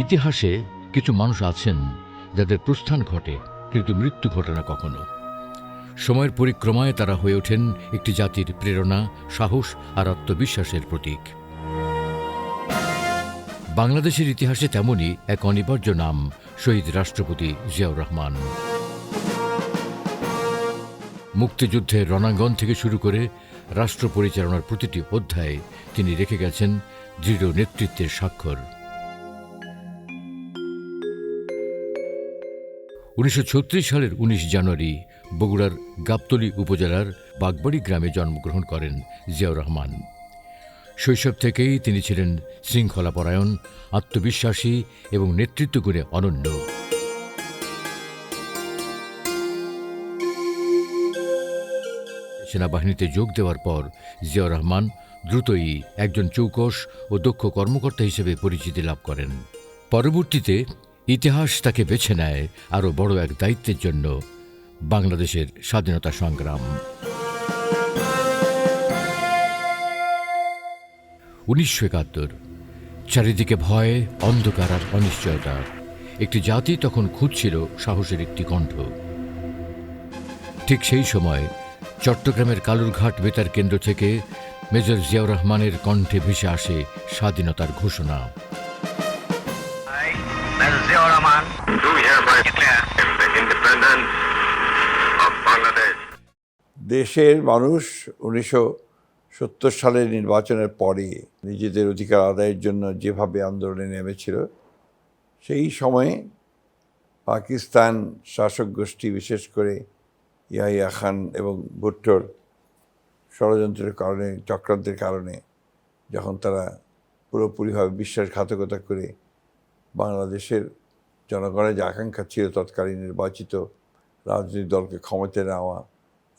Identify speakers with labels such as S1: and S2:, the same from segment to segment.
S1: ইতিহাসে কিছু মানুষ আছেন যাদের প্রস্থান ঘটে কিন্তু মৃত্যু ঘটে না কখনো। সময়ের পরিক্রমায় তারা হয়ে ওঠেন একটি জাতির প্রেরণা, সাহস আর আত্মবিশ্বাসের প্রতীক। বাংলাদেশের ইতিহাসে তেমনই এক অনিবার্য নাম শহীদ রাষ্ট্রপতি জিয়াউর রহমান। মুক্তিযুদ্ধের রণাঙ্গন থেকে শুরু করে রাষ্ট্র পরিচালনার প্রতিটি অধ্যায়ে তিনি রেখে গেছেন দৃঢ় নেতৃত্বের স্বাক্ষর। 1936 সালের 19 জানুয়ারি বগুড়ার গাবতলী উপজেলার বাগবাড়ি গ্রামে জন্মগ্রহণ করেন জিয়াউর রহমান। শৈশব থেকেই তিনি ছিলেন শৃঙ্খলাপরায়ণ, আত্মবিশ্বাসী এবং নেতৃত্বগুণে অনন্য। সেনাবাহিনীতে যোগ দেওয়ার পর জিয়াউর রহমান দ্রুতই একজন চৌকস ও দক্ষ কর্মকর্তা হিসেবে পরিচিতি লাভ করেন। পরবর্তীতে ইতিহাস তাকে বেছে নেয় আরও বড় এক দায়িত্বের জন্য, বাংলাদেশের স্বাধীনতা সংগ্রাম। 1971 চারিদিকে ভয়, অন্ধকার আর অনিশ্চয়তা। একটি জাতি তখন খুঁজছিল সাহসের একটি কণ্ঠ। ঠিক সেই সময় চট্টগ্রামের কালুরঘাট বেতার কেন্দ্র থেকে মেজর জিয়াউর রহমানের কণ্ঠে ভেসে আসে স্বাধীনতার ঘোষণা।
S2: দেশের মানুষ 1970 সালের নির্বাচনের পরে নিজেদের অধিকার আদায়ের জন্য যেভাবে আন্দোলনে নেমেছিল, সেই সময়ে পাকিস্তান শাসক গোষ্ঠী, বিশেষ করে ইয়াহিয়া খান এবং ভুট্টোর ষড়যন্ত্রের কারণে, চক্রান্তের কারণে, যখন তারা পুরোপুরিভাবে বিশ্বাসঘাতকতা করে বাংলাদেশের জনগণের যে আকাঙ্ক্ষা ছিল তৎকালীন নির্বাচিত রাজনৈতিক দলকে ক্ষমতায় নেওয়া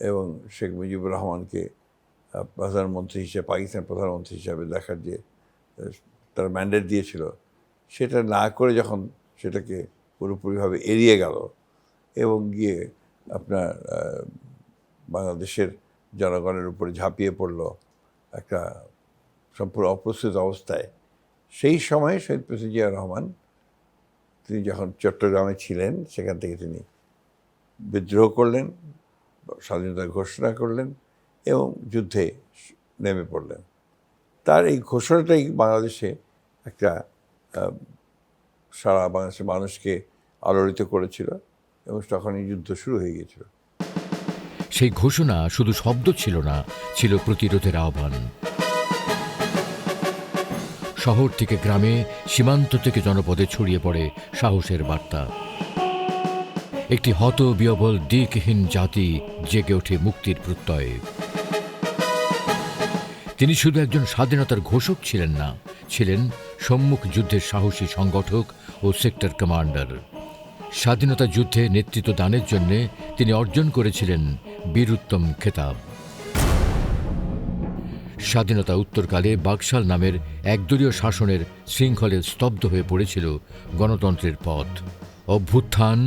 S2: এবং শেখ মুজিবুর রহমানকে প্রধানমন্ত্রী হিসেবে, পাকিস্তান প্রধানমন্ত্রী হিসাবে দেখার যে তারা ম্যান্ডেট দিয়েছিল, সেটা না করে যখন সেটাকে পুরোপুরিভাবে এড়িয়ে গেল এবং গিয়ে আপনার বাংলাদেশের জনগণের উপরে ঝাঁপিয়ে পড়ল একটা সম্পূর্ণ অপ্রস্তুত অবস্থায়, সেই সময়ে শহীদ প্রেসিডেন্ট জিয়াউর রহমান তিনি যখন চট্টগ্রামে ছিলেন, সেখান থেকে তিনি বিদ্রোহ করলেন, স্বাধীনতার ঘোষণা করলেন এবং যুদ্ধে নেমে পড়লেন। তার এই ঘোষণাটাই বাংলাদেশে একটা সারা বাংলাদেশের মানুষকে আলোড়িত করেছিল এবং তখনই যুদ্ধ শুরু হয়ে গিয়েছিল।
S1: সেই ঘোষণা শুধু শব্দ ছিল না, ছিল প্রতিরোধের আহ্বান। শহর থেকে গ্রামে, সীমান্ত থেকে জনপদে ছড়িয়ে পড়ে সাহসের বার্তা। একটি হতবিহ্বল দিকহীন জাতি জেগে ওঠে মুক্তির প্রত্যয়ে। তিনি শুধু একজন স্বাধীনতার ঘোষক ছিলেন না, ছিলেন সম্মুখ যুদ্ধের সাহসী সংগঠক ও সেক্টর কমান্ডার। স্বাধীনতা যুদ্ধে নেতৃত্ব দানের জন্য তিনি অর্জন করেছিলেন বীরুত্তম খেতাব। স্বাধীনতা উত্তরকালে বাকশাল নামের একদলীয় শাসনের শৃঙ্খলে স্তব্ধ হয়ে পড়েছিল গণতন্ত্রের পথ। অভ্যুত্থান,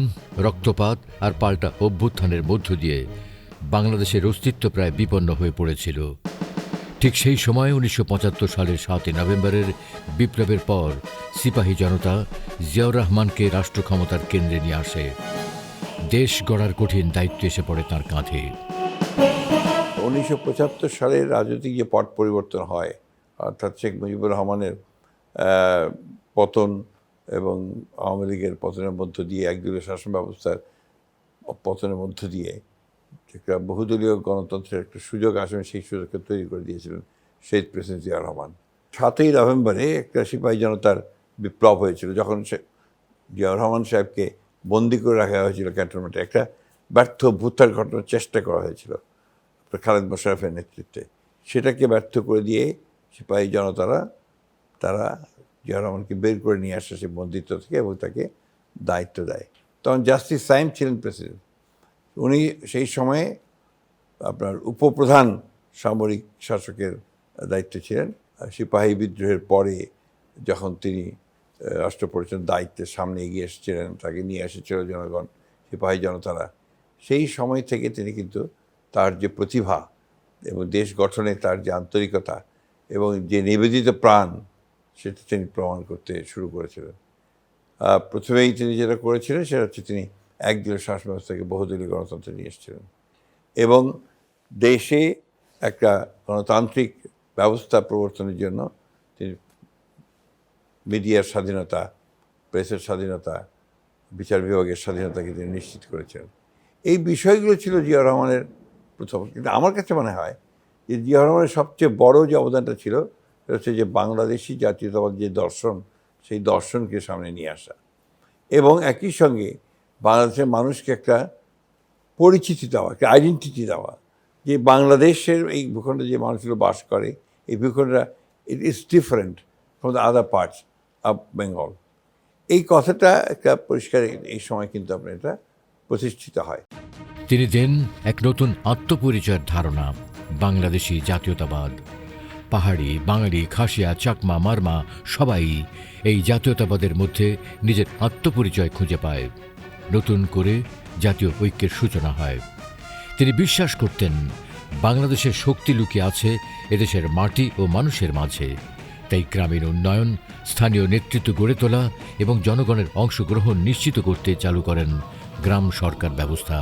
S1: রক্তপাত আর পাল্টা অভ্যুত্থানের মধ্য দিয়ে বাংলাদেশের অস্তিত্ব প্রায় বিপন্ন হয়ে পড়েছিল। ঠিক সেই সময় 1975 সালের 7 নভেম্বরের বিপ্লবের পর সিপাহী জনতা জিয়াউর রহমানকে রাষ্ট্র ক্ষমতার কেন্দ্রে নিয়ে আসে। দেশ গড়ার কঠিন দায়িত্ব এসে পড়ে তাঁর কাঁধে।
S2: 1975 সালের রাজনৈতিক যে পট পরিবর্তন হয়, অর্থাৎ শেখ মুজিবুর রহমানের পতন এবং আওয়ামী লীগের পতনের মধ্য দিয়ে, একদলীয় শাসন ব্যবস্থার পতনের মধ্য দিয়ে একটা বহুদলীয় গণতন্ত্রের একটা সুযোগ আসবে, সেই সুযোগকে তৈরি করে দিয়েছিলেন শহীদ প্রেসিডেন্ট জিয়াউর রহমান। 7ই নভেম্বরে একটা সিপাহী জনতার বিপ্লব হয়েছিল, যখন জিয়াউর রহমান সাহেবকে বন্দি করে রাখা হয়েছিল ক্যান্টনমেন্টে। একটা ব্যর্থ অভ্যুত্থান ঘটানোর চেষ্টা করা হয়েছিল খালেদ মোশাররফের নেতৃত্বে। সেটাকে ব্যর্থ করে দিয়ে সিপাহী জনতারা তারা জিয়াউর রহমানকে বের করে নিয়ে আসে সে বন্দিত্ব থেকে এবং তাকে দায়িত্ব দেয়। তখন জাস্টিস সাইম ছিলেন প্রেসিডেন্ট। উনি সেই সময়ে আপনার উপপ্রধান সামরিক শাসকের দায়িত্বে ছিলেন। সিপাহী বিদ্রোহের পরে যখন তিনি রাষ্ট্র পরিচালনার দায়িত্বের সামনে এগিয়ে এসেছিলেন, তাকে নিয়ে এসেছিল জনগণ, সিপাহী জনতারা, সেই সময় থেকে তিনি কিন্তু তার যে প্রতিভা এবং দেশ গঠনে তার যে আন্তরিকতা এবং যে নিবেদিত প্রাণ, সেটা তিনি প্রমাণ করতে শুরু করেছিলেন। প্রথমেই তিনি যেটা করেছিলেন সেটা হচ্ছে তিনি একদলীয় শাসন ব্যবস্থাকে বহুদলীয় গণতন্ত্রে নিয়ে এসেছিলেন এবং দেশে একটা গণতান্ত্রিক ব্যবস্থা প্রবর্তনের জন্য তিনি মিডিয়ার স্বাধীনতা, প্রেসের স্বাধীনতা, বিচার বিভাগের স্বাধীনতাকে তিনি নিশ্চিত করেছেন। এই বিষয়গুলো ছিল জিয়াউর রহমানের প্রথম। কিন্তু আমার কাছে মনে হয় যে জিয়াউর রহমানের সবচেয়ে বড় যে অবদানটা ছিল সেটা হচ্ছে যে বাংলাদেশি জাতীয়তাবাদ যে দর্শন, সেই দর্শনকে সামনে নিয়ে আসা এবং একই সঙ্গে বাংলাদেশের মানুষকে একটা পরিচিতি দেওয়া, একটা আইডেন্টিটি দেওয়া, যে বাংলাদেশের এই ভূখণ্ডে যে মানুষগুলো বাস করে, এই ভূখণ্ডটা it is different from the other parts of Bengal. এই কথাটা একটা পরিষ্কার এই সময় কিন্তু আপনার এটা প্রতিষ্ঠিত হয়।
S1: তিনি দেন এক নতুন আত্মপরিচয়ের ধারণা, বাংলাদেশি জাতীয়তাবাদ। পাহাড়ি, বাঙালি, খাসিয়া, চাকমা, মারমা সবাই এই জাতীয়তাবাদের মধ্যে নিজের আত্মপরিচয় খুঁজে পায়। নতুন করে জাতীয় ঐক্যের সূচনা হয়। তিনি বিশ্বাস করতেন বাংলাদেশের শক্তি লুকিয়ে আছে এদেশের মাটি ও মানুষের মাঝে। তাই গ্রামীণ উন্নয়ন, স্থানীয় নেতৃত্ব গড়ে তোলা এবং জনগণের অংশগ্রহণ নিশ্চিত করতে চালু করেন গ্রাম সরকার ব্যবস্থা।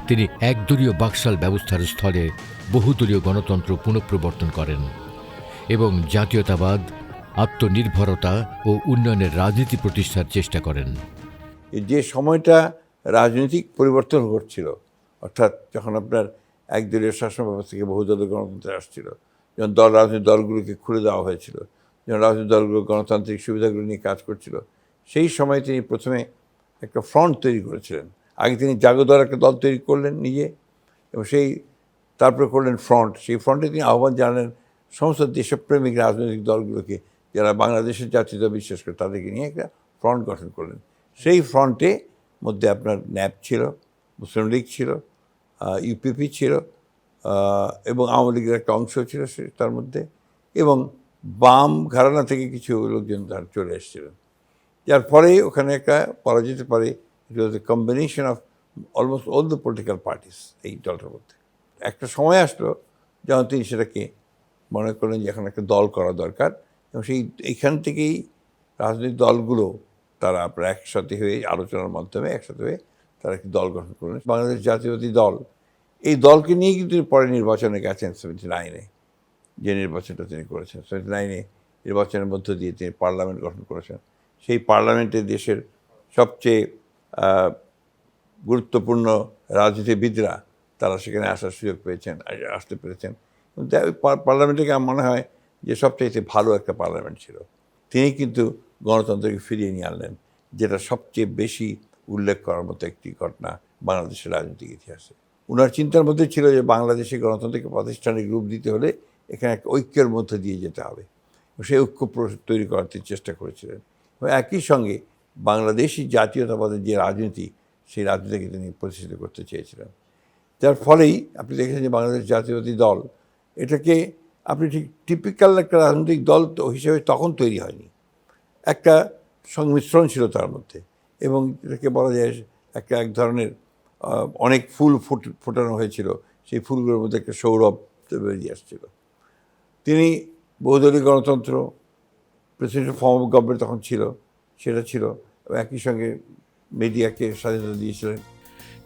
S1: তিনি একদলীয় বাকশাল ব্যবস্থার স্থলে বহুদলীয় গণতন্ত্র পুনঃপ্রবর্তন করেন এবং জাতীয়তাবাদ, আত্মনির্ভরতা ও উন্নয়নের রাজনীতি প্রতিষ্ঠার চেষ্টা করেন।
S2: যে সময়টা রাজনৈতিক পরিবর্তন ঘটছিল, অর্থাৎ যখন আপনার একদলীয় শাসন ব্যবস্থা থেকে বহুদলীয় গণতন্ত্রে আসছিল, যখন রাজনৈতিক দলগুলোকে খুলে দেওয়া হয়েছিল, যখন রাজনৈতিক দলগুলো গণতান্ত্রিক সুবিধাগুলো নিয়ে কাজ করছিল, সেই সময় তিনি প্রথমে একটা ফ্রন্ট তৈরি করেছিলেন। আগে তিনি জাগদল একটা দল তৈরি করলেন নিজে এবং তারপরে করলেন ফ্রন্ট। সেই ফ্রন্টে তিনি আহ্বান জানালেন সমস্ত দেশপ্রেমিক রাজনৈতিক দলগুলোকে, যারা বাংলাদেশের জাতীয়তা বিশ্বাস করে, তাদেরকে নিয়ে একটা ফ্রন্ট গঠন করলেন। সেই ফ্রন্টে মধ্যে আপনার ন্যাপ ছিল, মুসলিম লীগ ছিল, ইউপিপি ছিল এবং আওয়ামী লীগের একটা অংশ ছিল তার মধ্যে, এবং বাম ঘরানা থেকে কিছু লোকজন তার চলে এসেছিলেন, যার পরে ওখানে একটা বলা যেতে পারে it was a combination of almost all the political parties এই দলটার মধ্যে। একটা সময় আসলো যখন তিনি সেটাকে মনে করলেন যে এখন একটা দল করা দরকার এবং এইখান থেকেই রাজনৈতিক দলগুলো তারা আপনার একসাথে হয়ে আলোচনার মাধ্যমে একসাথে হয়ে তারা একটি দল গঠন করলেন, বাংলাদেশ জাতীয়তাবাদী দল। এই দলকে নিয়ে কিন্তু তিনি পরে নির্বাচনে গেছেন 79-এ, যে নির্বাচনটা তিনি করেছেন 79-এ নির্বাচনের মধ্য দিয়ে তিনি পার্লামেন্ট গঠন করেছেন। সেই পার্লামেন্টে দেশের সবচেয়ে গুরুত্বপূর্ণ রাজনীতিবিদরা তারা সেখানে আসার সুযোগ পেয়েছেন, আসতে পেরেছেন। পার্লামেন্টকে আমার মনে হয় যে সবচাইতে ভালো একটা পার্লামেন্ট ছিল। তিনি কিন্তু গণতন্ত্রকে ফিরিয়ে নিয়ে আনলেন, যেটা সবচেয়ে বেশি উল্লেখ করার মতো একটি ঘটনা বাংলাদেশের রাজনৈতিক ইতিহাসে। ওনার চিন্তার মধ্যে ছিল যে বাংলাদেশে গণতন্ত্রকে প্রাতিষ্ঠানিক রূপ দিতে হলে এখানে একটা ঐক্যের মধ্যে দিয়ে যেতে হবে, সেই ঐক্য তৈরি করার চেষ্টা করেছিলেন। এবং একই সঙ্গে বাংলাদেশি জাতীয়তাবাদের যে রাজনীতি, সেই রাজনীতিকে তিনি প্রতিষ্ঠিত করতে চেয়েছিলেন। যার ফলেই আপনি দেখেছেন যে বাংলাদেশ জাতীয়তাবাদী দল, এটাকে আপনি ঠিক টিপিক্যাল একটা রাজনৈতিক দল হিসেবে তখন তৈরি হয়নি, একটা সংমিশ্রণ ছিল তার মধ্যে, এবং এটাকে বলা যায় এক ধরনের অনেক ফুল ফোটানো হয়েছিল, সেই ফুলগুলোর মধ্যে একটা সৌরভ বেরিয়ে আসছিল। তিনি বহুদলীয় গণতন্ত্র, প্রেসিডেন্ট ফর্ম অফ গভর্নমেন্ট তখন ছিল, সেটা ছিল, এবং একই সঙ্গে মিডিয়াকে স্বাধীনতা দিয়েছিলেন।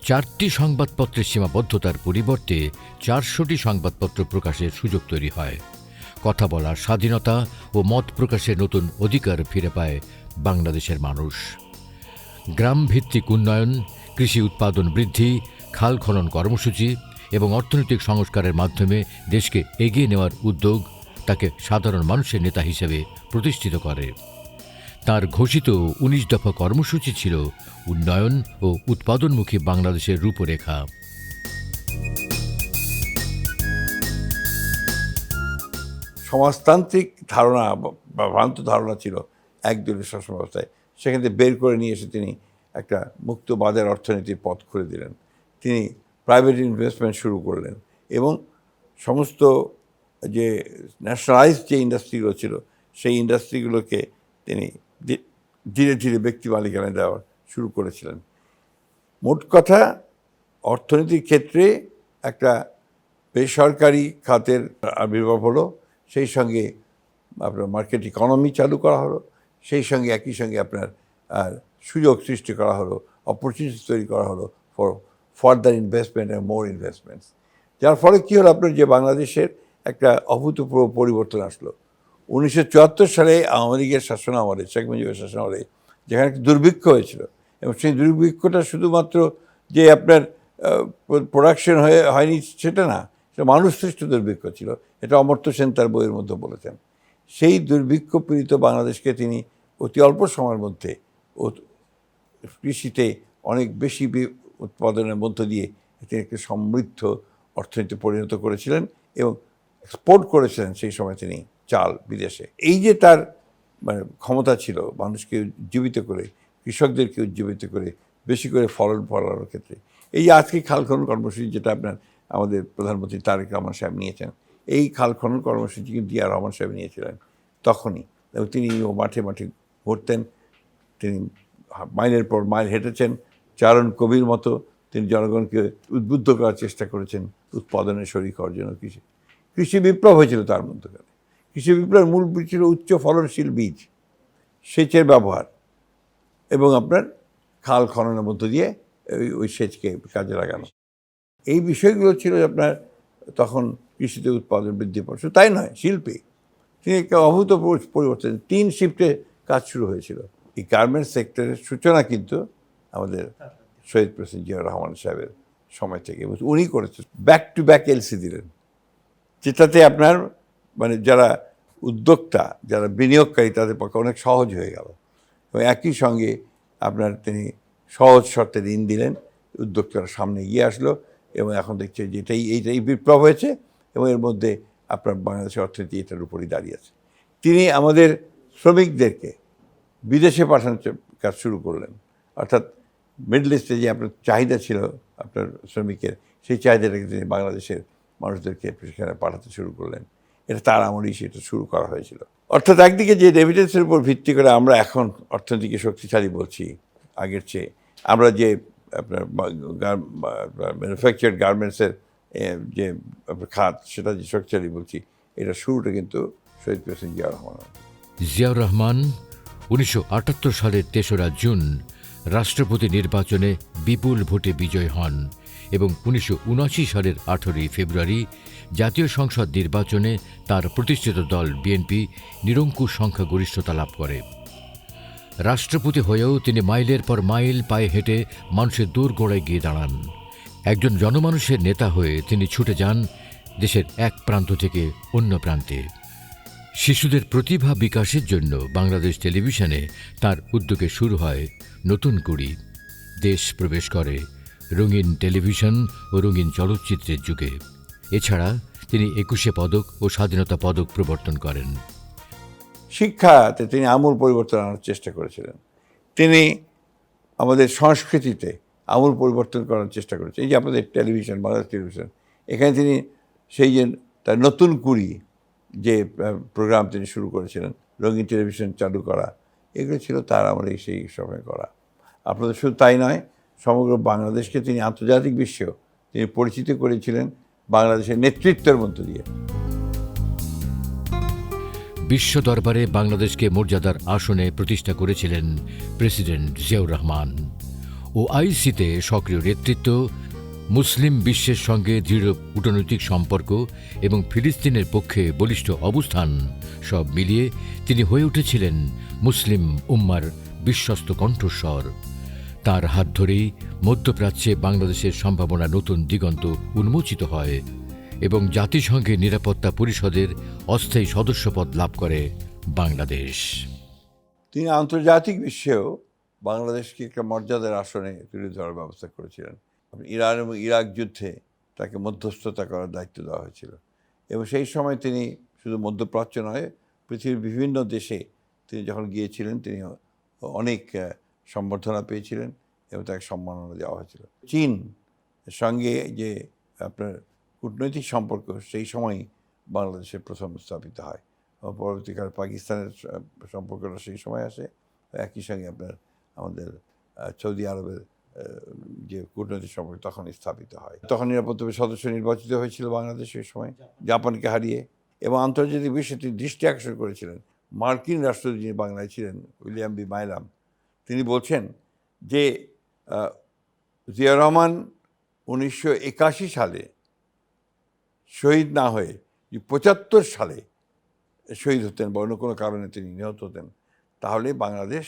S1: 4টি সংবাদপত্রের সীমাবদ্ধতার পরিবর্তে 400টি সংবাদপত্র প্রকাশের সুযোগ তৈরি হয়। কথা বলার স্বাধীনতা ও মত প্রকাশের নতুন অধিকার ফিরে পায় বাংলাদেশের মানুষ। গ্রাম ভিত্তিক উন্নয়ন, কৃষি উৎপাদন বৃদ্ধি, খাল খনন কর্মসূচি এবং অর্থনৈতিক সংস্কারের মাধ্যমে দেশকে এগিয়ে নেওয়ার উদ্যোগ তাকে সাধারণ মানুষের নেতা হিসেবে প্রতিষ্ঠিত করে। তার ঘোষিত 19 দফা কর্মসূচি ছিল উন্নয়ন ও উৎপাদনমুখী বাংলাদেশের রূপরেখা।
S2: সমাজতান্ত্রিক ধারণা বা ভ্রান্ত ধারণা ছিল একদলীয় শাসন ব্যবস্থায়, সেখান থেকে বের করে নিয়ে এসে তিনি একটা মুক্ত বাজার অর্থনীতির পথ খুলে দিলেন। তিনি প্রাইভেট ইনভেস্টমেন্ট শুরু করলেন এবং সমস্ত যে ন্যাশনালাইজ যে ইন্ডাস্ট্রিগুলো ছিল, সেই ইন্ডাস্ট্রিগুলোকে তিনি ধীরে ধীরে ব্যক্তি মালিকানায় দেওয়া শুরু করেছিলেন। মোট কথা, অর্থনীতির ক্ষেত্রে একটা বেসরকারি খাতের আবির্ভাব হলো, সেই সঙ্গে আপনার মার্কেট ইকোনমি চালু করা হলো, সেই সঙ্গে একই সঙ্গে আপনার আর সুযোগ সৃষ্টি করা হলো, অপরচুনিটি তৈরি করা হলো for further investment and more investments. যার ফলে কী হলো, আপনার যে বাংলাদেশের একটা অভূতপূর্ব পরিবর্তন আসলো। 1974 সালে আওয়ামী লীগের শাসন আমলে, শেখ মুজিবের শাসন আমলে যেখানে একটা দুর্ভিক্ষ হয়েছিল, এবং সেই দুর্ভিক্ষটা শুধুমাত্র যে আপনার প্রোডাকশন হয়নি সেটা না, সেটা মানুষ সৃষ্ট দুর্ভিক্ষ ছিল। এটা অমর্ত্য সেন তার বইয়ের মধ্যে বলেছেন। সেই দুর্ভিক্ষ পীড়িত বাংলাদেশকে তিনি অতি অল্প সময়ের মধ্যে কৃষিতে অনেক বেশি উৎপাদনের মধ্য দিয়ে তিনি একটি সমৃদ্ধ অর্থনীতি পরিণত করেছিলেন এবং এক্সপোর্ট করেছিলেন সেই সময় তিনি চাল বিদেশে। এই যে তার মানে ক্ষমতা ছিল মানুষকে উজ্জীবিত করে, কৃষকদেরকে উজ্জীবিত করে বেশি করে ফলন ফলানোর ক্ষেত্রে, এই যে আজকে খাল খনন কর্মসূচি যেটা আপনার আমাদের প্রধানমন্ত্রী তারেক রহমান সাহেব নিয়েছেন, এই খাল খনন কর্মসূচি কিন্তু জিয়া রহমান সাহেব নিয়েছিলেন তখনই। এবং তিনি মাঠে মাঠে ঘুরতেন, তিনি মাইলের পর মাইল হেঁটেছেন, চারণ কবির মতো তিনি জনগণকে উদ্বুদ্ধ করার চেষ্টা করেছেন উৎপাদনের শরিক হওয়ার জন্য। কৃষি বিপ্লব হয়েছিল তার মধ্যকালে। কৃষি বিপ্লবের মূল ছিল উচ্চ ফলনশীল বীজ, সেচের ব্যবহার এবং আপনার খাল খননের মধ্য দিয়ে ওই সেচকে কাজে লাগানো। এই বিষয়গুলো ছিল আপনার তখন কৃষিতে উৎপাদন বৃদ্ধি পাওয়া। শুধু তাই নয়, শিল্পে তিনি একটা অভূতপূর্ব পরিবর্তন, 3 শিফটে কাজ শুরু হয়েছিল। এই গার্মেন্টস সেক্টরের সূচনা কিন্তু আমাদের শহীদ প্রেসিডেন্ট জিয়া রহমান সাহেবের সময় থেকে, উনি করেছেন। ব্যাক টু ব্যাক এলসি দিলেন, যেটাতে আপনার মানে যারা উদ্যোক্তা, যারা বিনিয়োগকারী, তাদের পক্ষে অনেক সহজ হয়ে গেল। এবং একই সঙ্গে আপনার তিনি সহজ শর্তে ঋণ দিলেন, উদ্যোক্তারা সামনে এগিয়ে আসলো এবং এখন দেখছে যে এইটাই বিপ্লব হয়েছে এবং এর মধ্যে আপনার বাংলাদেশের অর্থনীতি এটার উপরই দাঁড়িয়ে আছে। তিনি আমাদের শ্রমিকদেরকে বিদেশে পাঠানোর কাজ শুরু করলেন, অর্থাৎ মিডল ইস্টে যে আপনার চাহিদা ছিল আপনার শ্রমিকের, সেই চাহিদাটাকে তিনি বাংলাদেশের মানুষদেরকে সেখানে পাঠাতে শুরু করলেন। এটা তার আমলেই সেটা শুরু করা হয়েছিল। অর্থাৎ একদিকে যে এভিডেন্সের উপর ভিত্তি করে আমরা এখন অর্থনীতিকে শক্তিশালী বলছি আগের চেয়ে, আমরা যে আপনার ম্যানুফ্যাকচার্ড গার্মেন্টসের যে খাত সেটা যে শক্তিশালী বলছি, এটা শুরুটা কিন্তু শহীদ প্রেসিডেন্ট জিয়া রহমান।
S1: জিয়াউর রহমান 1978 সালের 3রা জুন রাষ্ট্রপতি নির্বাচনে বিপুল ভোটে বিজয় হন এবং 1979 সালের 18 ফেব্রুয়ারি জাতীয় সংসদ নির্বাচনে তার প্রতিষ্ঠিত দল বিএনপি নিরঙ্কুশ সংখ্যাগরিষ্ঠতা লাভ করে। রাষ্ট্রপতি হয়েও তিনি মাইলের পর মাইল পায়ে হেঁটে মানুষের দোরগোড়ায় গিয়ে দাঁড়ান। একজন জনমানুষের নেতা হয়ে তিনি ছুটে যান দেশের এক প্রান্ত থেকে অন্য প্রান্তে। শিশুদের প্রতিভা বিকাশের জন্য বাংলাদেশ টেলিভিশনে তার উদ্যোগে শুরু হয় নতুন কুড়ি। দেশ প্রবেশ করে রঙিন টেলিভিশন ও রঙিন চলচ্চিত্রের যুগে। এছাড়া তিনি 21শে পদক ও স্বাধীনতা পদক প্রবর্তন করেন।
S2: শিক্ষাতে তিনি আমূল পরিবর্তন আনার চেষ্টা করেছিলেন। তিনি আমাদের সংস্কৃতিতে আমূল পরিবর্তন করার চেষ্টা করেছেন। এই যে আপনাদের টেলিভিশন, বাংলাদেশ টেলিভিশন, এখানে তিনি সেই যে তার নতুন কুড়ি যে প্রোগ্রাম তিনি শুরু করেছিলেন, রঙিন টেলিভিশন চালু করা, এগুলো ছিল তার আমলে সেই সময় করা। আপনাদের শুধু তাই নয়, সমগ্র বাংলাদেশকে তিনি আন্তর্জাতিক বিশ্বেও তিনি পরিচিত করেছিলেন বাংলাদেশের নেতৃত্বের মধ্য দিয়ে।
S1: বিশ্ব দরবারে বাংলাদেশকে মর্যাদার আসনে প্রতিষ্ঠা করেছিলেন প্রেসিডেন্ট জিয়াউর রহমান। ওআইসিতে সক্রিয় নেতৃত্ব, মুসলিম বিশ্বের সঙ্গে দৃঢ় কূটনৈতিক সম্পর্ক এবং ফিলিস্তিনের পক্ষে বলিষ্ঠ অবস্থান সব মিলিয়ে তিনি হয়ে উঠেছিলেন মুসলিম উম্মার বিশ্বস্ত কণ্ঠস্বর। তার হাত ধরেই মধ্যপ্রাচ্যে বাংলাদেশের সম্ভাবনা নতুন দিগন্ত উন্মোচিত হয় এবং জাতিসংঘের নিরাপত্তা পরিষদের অস্থায়ী সদস্যপদ লাভ করে বাংলাদেশ।
S2: তিনি আন্তর্জাতিক বিশ্বেও বাংলাদেশকে একটা মর্যাদার আসনে তুলে ধরার ব্যবস্থা করেছিলেন। ইরান এবং ইরাক যুদ্ধে তাকে মধ্যস্থতা করার দায়িত্ব দেওয়া হয়েছিল এবং সেই সময় তিনি শুধু মধ্যপ্রাচ্য নয়, পৃথিবীর বিভিন্ন দেশে তিনি যখন গিয়েছিলেন তিনি অনেক সম্বর্ধনা পেয়েছিলেন এবং তাকে সম্মাননা দেওয়া হয়েছিল। চীন সঙ্গে যে আপনার কূটনৈতিক সম্পর্ক সেই সময়ই বাংলাদেশের প্রথম স্থাপিত হয়। পরবর্তীকালে পাকিস্তানের সম্পর্কটা সেই সময় আসে। একই সঙ্গে আপনার আমাদের সৌদি আরবের যে কূটনৈতিক সম্পর্ক তখন স্থাপিত হয়। তখন নিরাপত্তা সদস্য নির্বাচিত হয়েছিল বাংলাদেশ সেই সময়, জাপানকে হারিয়ে। এবং আন্তর্জাতিক বিশ্বে তিনি দৃষ্টি আকর্ষণ করেছিলেন। মার্কিন রাষ্ট্রদূত যিনি বাংলায় ছিলেন, উইলিয়াম বি মাইলাম, তিনি বলছেন যে জিয়া রহমান 1981 সালে শহীদ না হয়ে 75 সালে শহীদ হতেন বা অন্য কোনো কারণে তিনি নিহত হতেন, তাহলে বাংলাদেশ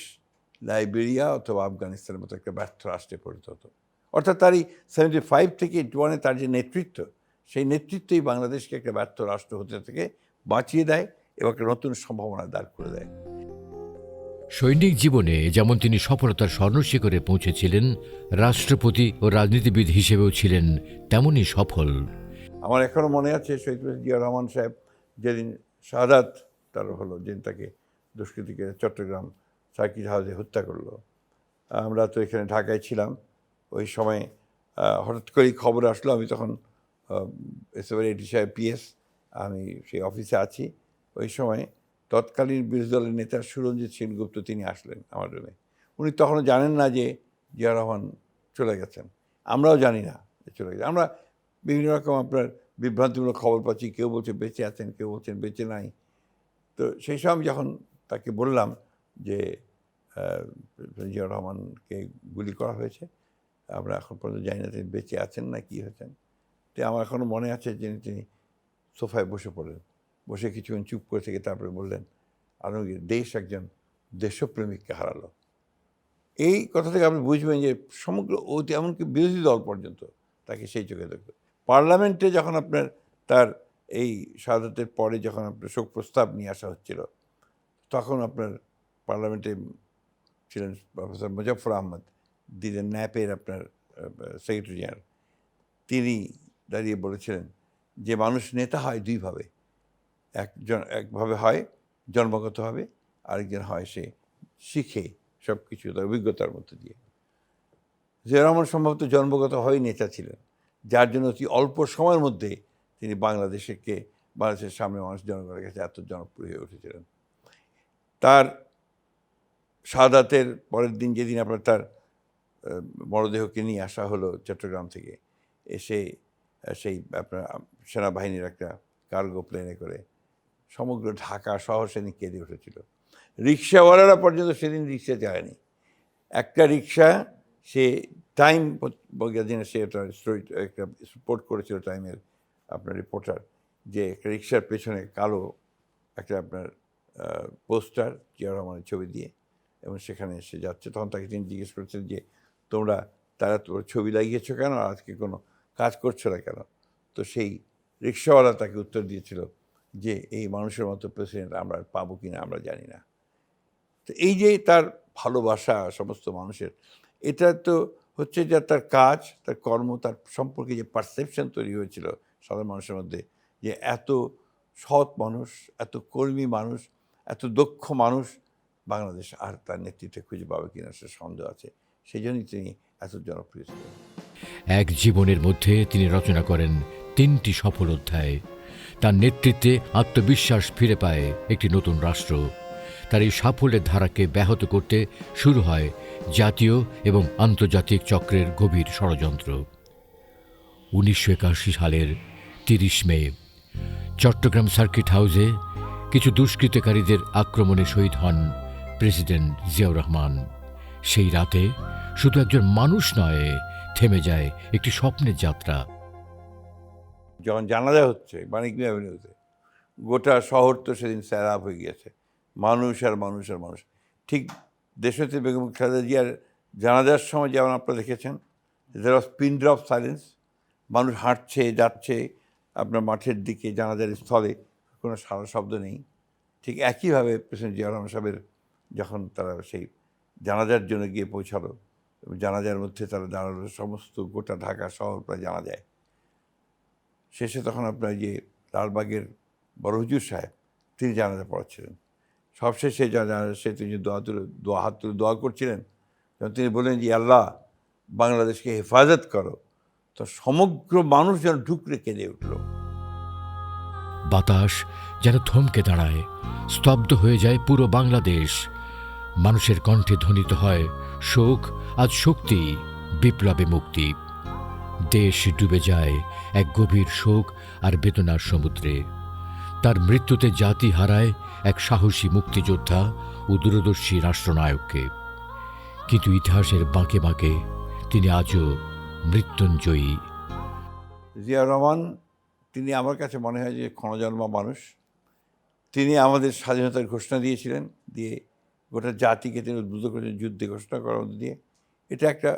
S2: লাইবেরিয়া অথবা আফগানিস্তানের মতো একটা ব্যর্থ রাষ্ট্রে পরিণত হতো। অর্থাৎ তার এই 75 থেকে 81 তার যে নেতৃত্ব, সেই নেতৃত্বই বাংলাদেশকে একটা ব্যর্থ রাষ্ট্র হতে থেকে বাঁচিয়ে দেয় এবং একটা নতুন সম্ভাবনা দাঁড় করে দেয়।
S1: সৈনিক জীবনে যেমন তিনি সফলতার স্বর্ণশিখরে পৌঁছেছিলেন, রাষ্ট্রপতি ও রাজনীতিবিদ হিসেবেও ছিলেন তেমনই সফল।
S2: আমার এখনও মনে আছে শহীদ প্রেসিডেন্ট জিয়া রহমান সাহেব যেদিন শাহাদাত তার হলো, যেদিন তাকে দুষ্কৃতীকে চট্টগ্রাম সার্কিট হাউসে হত্যা করলো, আমরা তো এখানে ঢাকায় ছিলাম। ওই সময় হঠাৎ করেই খবর আসলো, আমি তখন এসএফআই 85 PS, আমি সেই অফিসে আছি। ওই সময় তৎকালীন বিরোধী দলের নেতা সুরঞ্জিত সেনগুপ্ত তিনি আসলেন আমার রুমে। উনি তখনও জানেন না যে জিয়া রহমান চলে গেছেন, আমরাও জানি না যে চলে গেছেন। আমরা বিভিন্ন রকম আপনার বিভ্রান্তিমূলক খবর পাচ্ছি, কেউ বলছে বেঁচে আছেন, কেউ বলছেন বেঁচে নাই। তো সেই সময় আমি যখন তাকে বললাম যে জিয়া রহমানকে গুলি করা হয়েছে, আমরা এখন পর্যন্ত জানি না তিনি বেঁচে আছেন না কী হয়েছেন। তো আমার এখনও মনে আছে যে তিনি সোফায় বসে পড়লেন, বসে কিছুক্ষণ চুপ করে থেকে তারপরে বললেন, আলমগীর, দেশ একজন দেশপ্রেমিককে হারালো। এই কথা থেকে আপনি বুঝবেন যে সমগ্র এমনকি বিরোধী দল পর্যন্ত তাকে সেই চোখে দেখত। পার্লামেন্টে যখন আপনার তার এই শাহাদাতের পরে যখন আপনার শোক প্রস্তাব নিয়ে আসা হচ্ছিল, তখন আপনার পার্লামেন্টে ছিলেন প্রফেসর মুজফফর আহমদ, দিলেন ন্যাপের আপনার সেক্রেটারি জেনারেল। তিনি দাঁড়িয়ে বলেছিলেন যে মানুষ নেতা হয় দুইভাবে, একভাবে হয় জন্মগতভাবে, আরেকজন হয় সে শিখে সব কিছু তার অভিজ্ঞতার মধ্যে দিয়ে। জিয়া রহমান সম্ভবত জন্মগত হয়ে নেতা ছিলেন, যার জন্য অতি অল্প সময়ের মধ্যে তিনি বাংলাদেশের সামনে মানুষ জনগণের কাছে এত জনপ্রিয় হয়ে উঠেছিলেন। তার শাহাদাতের পরের দিন, যেদিন আপনার তার মরদেহকে নিয়ে আসা হলো চট্টগ্রাম থেকে, এসে সেই আপনার সেনাবাহিনীর একটা কার্গো প্লেনে করে সমগ্র ঢাকা শহর সেদিন কেঁদে উঠেছিল। রিক্সাওয়ালারা পর্যন্ত সেদিন রিক্সা যায়নি। একটা রিক্সা সে টাইম ম্যাগাজিনে সে একটা রিপোর্ট করেছিল, টাইমের আপনার রিপোর্টার, যে একটা রিক্সার পেছনে কালো একটা আপনার পোস্টার জিয়া রহমানের ছবি দিয়ে, এবং সেখানে এসে যাচ্ছে। তখন তাকে তিনি জিজ্ঞেস করেছেন যে তারা তোর ছবি লাগিয়েছো কেন, আর আজকে কোনো কাজ করছো না কেন? তো সেই রিক্সাওয়ালা তাকে উত্তর দিয়েছিল যে এই মানুষের মতো প্রেসিডেন্ট আমরা পাবো কিনা আমরা জানি না। তো এই যে তার ভালোবাসা সমস্ত মানুষের, এটা তো হচ্ছে যে তার কাজ, তার কর্ম, তার সম্পর্কে যে পারসেপশন তৈরি হয়েছিল সাধারণ মানুষের মধ্যে, যে এত সৎ মানুষ, এত কর্মী মানুষ, এত দক্ষ মানুষ বাংলাদেশ আর তার নেতৃত্বে খুঁজে পাবে কিনা সে সন্দেহ আছে। সেই জন্যই তিনি এত জনপ্রিয় ছিলেন।
S1: এক জীবনের মধ্যে তিনি রচনা করেন 3টি সফল অধ্যায়। তার নেতৃত্বে আত্মবিশ্বাস ফিরে পায় একটি নতুন রাষ্ট্র। তার এই সাফল্যের ধারাকে ব্যাহত করতে শুরু হয় জাতীয় এবং আন্তর্জাতিক চক্রের গভীর ষড়যন্ত্র। 1981 সালের 30 মে চট্টগ্রাম সার্কিট হাউসে কিছু দুষ্কৃতকারীদের আক্রমণে শহীদ হন প্রেসিডেন্ট জিয়াউর রহমান। সেই রাতে শুধু একজন মানুষ নয়, থেমে যায় একটি স্বপ্নের যাত্রা।
S2: যখন জানাজা হচ্ছে মানিক মিয়া অ্যাভিনিউতে, গোটা শহর তো সেদিন স্যারাপ হয়ে গিয়েছে, মানুষ আর মানুষ আর মানুষ। ঠিক দেশনেত্রী বেগম খালেদা জিয়ার জানাজার সময় যেমন আপনারা দেখেছেন, দেয়ার ওয়াজ পিন ড্রপ সাইলেন্স, মানুষ হাঁটছে যাচ্ছে আপনার মাঠের দিকে, জানাজার স্থলে কোনো সারা শব্দ নেই। ঠিক একইভাবে প্রেসিডেন্ট জিয়া রহমান সাহেবের যখন তারা সেই জানাজার জন্য গিয়ে পৌঁছালো, জানাজার মধ্যে তারা দাঁড়ালো, সমস্ত গোটা ঢাকা শহর প্রায় জানা যায়। শেষে তখন আপনার যে লালবাগের বড় হুজুর সাহেব, তিনি জানাজা পড়াচ্ছিলেন। সবশেষে সে তিনি হাত তুলে দোয়া করছিলেন, যখন তিনি বললেন যে আল্লাহ বাংলাদেশকে হেফাজত করো, তো সমগ্র মানুষ যেন ঢুকরে কেঁদে উঠল।
S1: বাতাস যেন থমকে দাঁড়ায়, স্তব্ধ হয়ে যায় পুরো বাংলাদেশ। মানুষের কণ্ঠে ধ্বনিত হয় শোক আজ শক্তি, বিপ্লবে মুক্তি। দেশ ডুবে যায় এক গভীর শোক আর বেদনার সমুদ্রে। তার মৃত্যুতে জাতি হারায় এক সাহসী মুক্তিযোদ্ধা ও দূরদর্শী রাষ্ট্রনায়ককে। কিন্তু ইতিহাসের বাঁকে বাঁকে তিনি আজও মৃত্যুঞ্জয়ী।
S2: জিয়া রহমান, তিনি আমার কাছে মনে হয় যে ক্ষণজন্মা মানুষ। তিনি আমাদের স্বাধীনতার ঘোষণা দিয়েছিলেন, দিয়ে গোটা জাতিকে তিনি উদ্বুদ্ধ করেছেন যুদ্ধে ঘোষণা করার মধ্যে দিয়ে। এটা একটা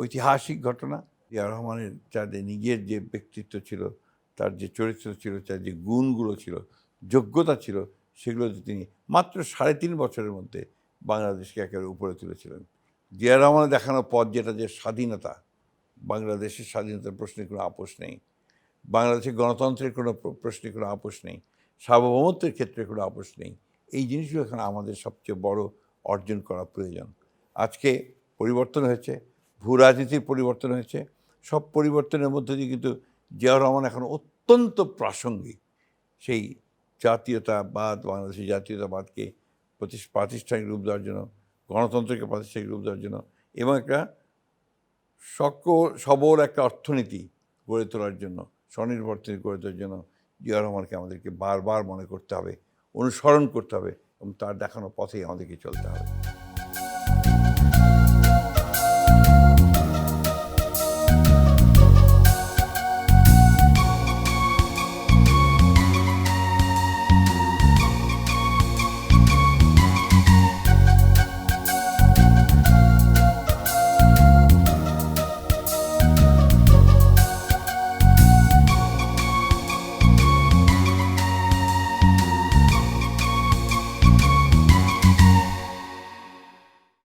S2: ঐতিহাসিক ঘটনা। জিয়া রহমানের তার যে নিজের যে ব্যক্তিত্ব ছিল, তার যে চরিত্র ছিল, তার যে গুণগুলো ছিল, যোগ্যতা ছিল, সেগুলোতে তিনি মাত্র 3.5 বছরের মধ্যে বাংলাদেশকে একেবারে উপরে তুলেছিলেন। জিয়া রহমানের দেখানো পথ, যেটা যে স্বাধীনতা, বাংলাদেশের স্বাধীনতার প্রশ্নে কোনো আপোষ নেই, বাংলাদেশের গণতন্ত্রের কোনো প্রশ্নে কোনো আপোষ নেই, সার্বভৌমত্বের ক্ষেত্রে কোনো আপোষ নেই। এই জিনিসগুলো এখন আমাদের সবচেয়ে বড় অর্জন করা প্রয়োজন। আজকে পরিবর্তন হয়েছে, ভূ রাজনীতির পরিবর্তন হয়েছে, সব পরিবর্তনের মধ্যে দিয়ে কিন্তু জিয়াউর রহমান এখন অত্যন্ত প্রাসঙ্গিক। সেই জাতীয়তাবাদ, বাংলাদেশের জাতীয়তাবাদকে প্রাতিষ্ঠানিক রূপ দেওয়ার জন্য, গণতন্ত্রকে প্রাতিষ্ঠানিক রূপ দেওয়ার জন্য, এবং একটা সবল একটা অর্থনীতি গড়ে তোলার জন্য, স্বনির্ভর গড়ে তোলার জন্য জিয়া রহমানকে আমাদেরকে বারবার মনে করতে হবে, অনুসরণ করতে হবে, এবং তার দেখানো পথেই আমাদেরকে চলতে হবে।